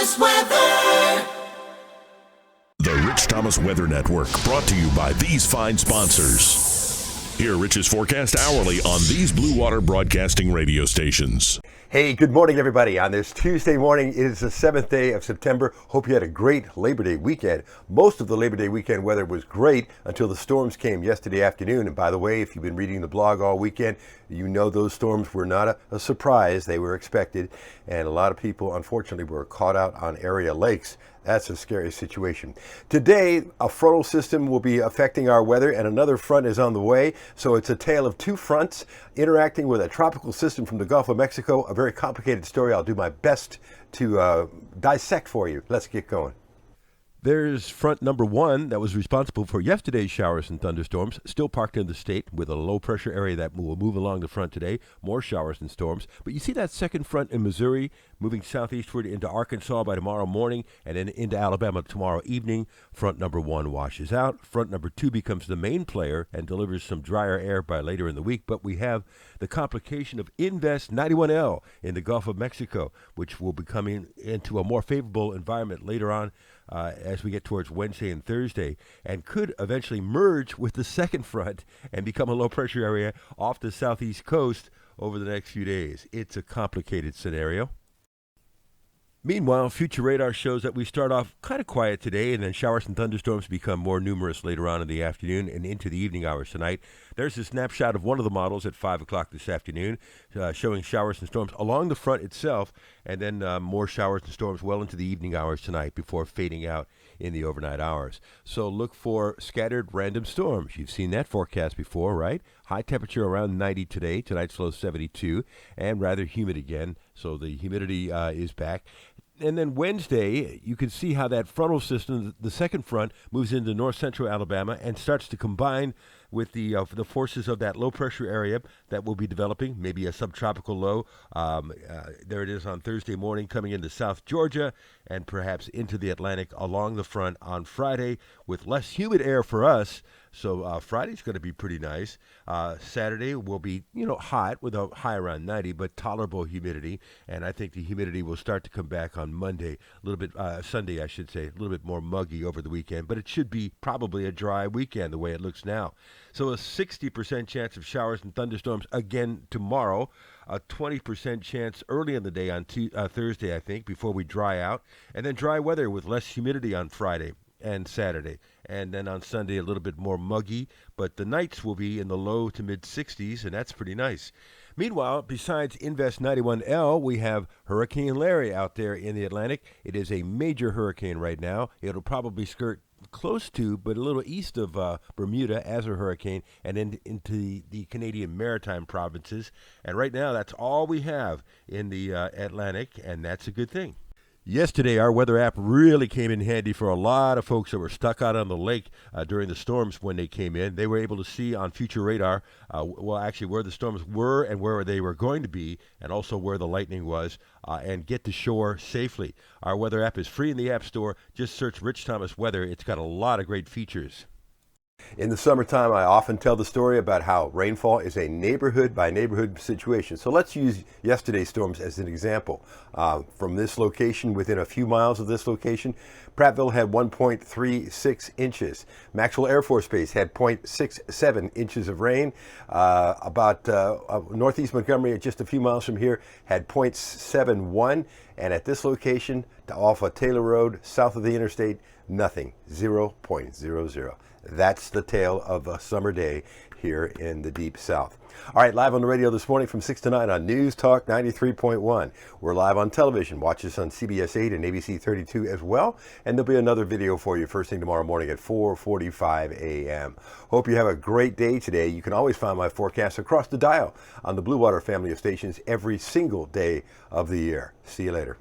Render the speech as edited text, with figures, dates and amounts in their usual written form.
Thomas Weather. The Rich Thomas Weather Network, brought to you by these fine sponsors. Hear Rich's forecast hourly on these Blue Water Broadcasting radio stations. Hey, good morning, everybody. On this Tuesday morning, it is the 7th day of September. Hope you had a great Labor Day weekend. Most of the Labor Day weekend weather was great until the storms came yesterday afternoon. And by the way, if you've been reading the blog all weekend, you know those storms were not a surprise. They were expected. And a lot of people, unfortunately, were caught out on area lakes. That's a scary situation. Today, a frontal system will be affecting our weather, and another front is on the way. So it's a tale of two fronts interacting with a tropical system from the Gulf of Mexico. A very complicated story. I'll do my best to dissect for you. Let's get going. There's front number one that was responsible for yesterday's showers and thunderstorms, still parked in the state with a low pressure area that will move along the front today, more showers and storms. But you see that second front in Missouri moving southeastward into Arkansas by tomorrow morning and then into Alabama tomorrow evening. Front number one washes out. Front number two becomes the main player and delivers some drier air by later in the week. But we have the complication of Invest 91L in the Gulf of Mexico, which will be coming into a more favorable environment later on as we get towards Wednesday and Thursday, and could eventually merge with the second front and become a low-pressure area off the southeast coast over the next few days. It's a complicated scenario. Meanwhile, future radar shows that we start off kind of quiet today, and then showers and thunderstorms become more numerous later on in the afternoon and into the evening hours tonight. There's a snapshot of one of the models at 5 o'clock this afternoon, showing showers and storms along the front itself, and then more showers and storms well into the evening hours tonight before fading out in the overnight hours. So look for scattered random storms. You've seen that forecast before, right? High temperature around 90 today. Tonight's low 72, and rather humid again. So the humidity is back. And then Wednesday, you can see how that frontal system, the second front, moves into north central Alabama and starts to combine with the forces of that low pressure area that will be developing, maybe a subtropical low. There it is on Thursday morning, coming into South Georgia and perhaps into the Atlantic along the front on Friday with less humid air for us. So Friday's going to be pretty nice. Saturday will be, hot with a high around 90, but tolerable humidity. And I think the humidity will start to come back on Monday, a little bit, Sunday, I should say, a little bit more muggy over the weekend. But it should be probably a dry weekend the way it looks now. So a 60% chance of showers and thunderstorms again tomorrow. A 20% chance early in the day on Thursday, I think, before we dry out. And then dry weather with less humidity on Friday and Saturday. And then on Sunday, a little bit more muggy, but the nights will be in the low to mid 60s, and that's pretty nice. Meanwhile, besides Invest 91L, we have Hurricane Larry out there in the Atlantic. It is a major hurricane right now. It'll probably skirt close to, but a little east of Bermuda as a hurricane and into the Canadian maritime provinces. And right now, that's all we have in the Atlantic, and that's a good thing. Yesterday, our weather app really came in handy for a lot of folks that were stuck out on the lake during the storms when they came in. They were able to see on future radar, actually where the storms were and where they were going to be, and also where the lightning was, and get to shore safely. Our weather app is free in the App Store. Just search Rich Thomas Weather. It's got a lot of great features. In the summertime, I often tell the story about how rainfall is a neighborhood-by-neighborhood situation. So let's use yesterday's storms as an example. From this location, within a few miles of this location, Prattville had 1.36 inches. Maxwell Air Force Base had 0.67 inches of rain. Northeast Montgomery, just a few miles from here, had 0.71. And at this location, off of Taylor Road, south of the interstate, nothing, 0.00. That's the tale of a summer day here in the Deep South. All right, live on the radio this morning from 6 to 9 on News Talk 93.1. We're live on television. Watch us on CBS 8 and ABC 32 as well. And there'll be another video for you first thing tomorrow morning at 4:45 a.m. Hope you have a great day today. You can always find my forecast across the dial on the Blue Water family of stations every single day of the year. See you later.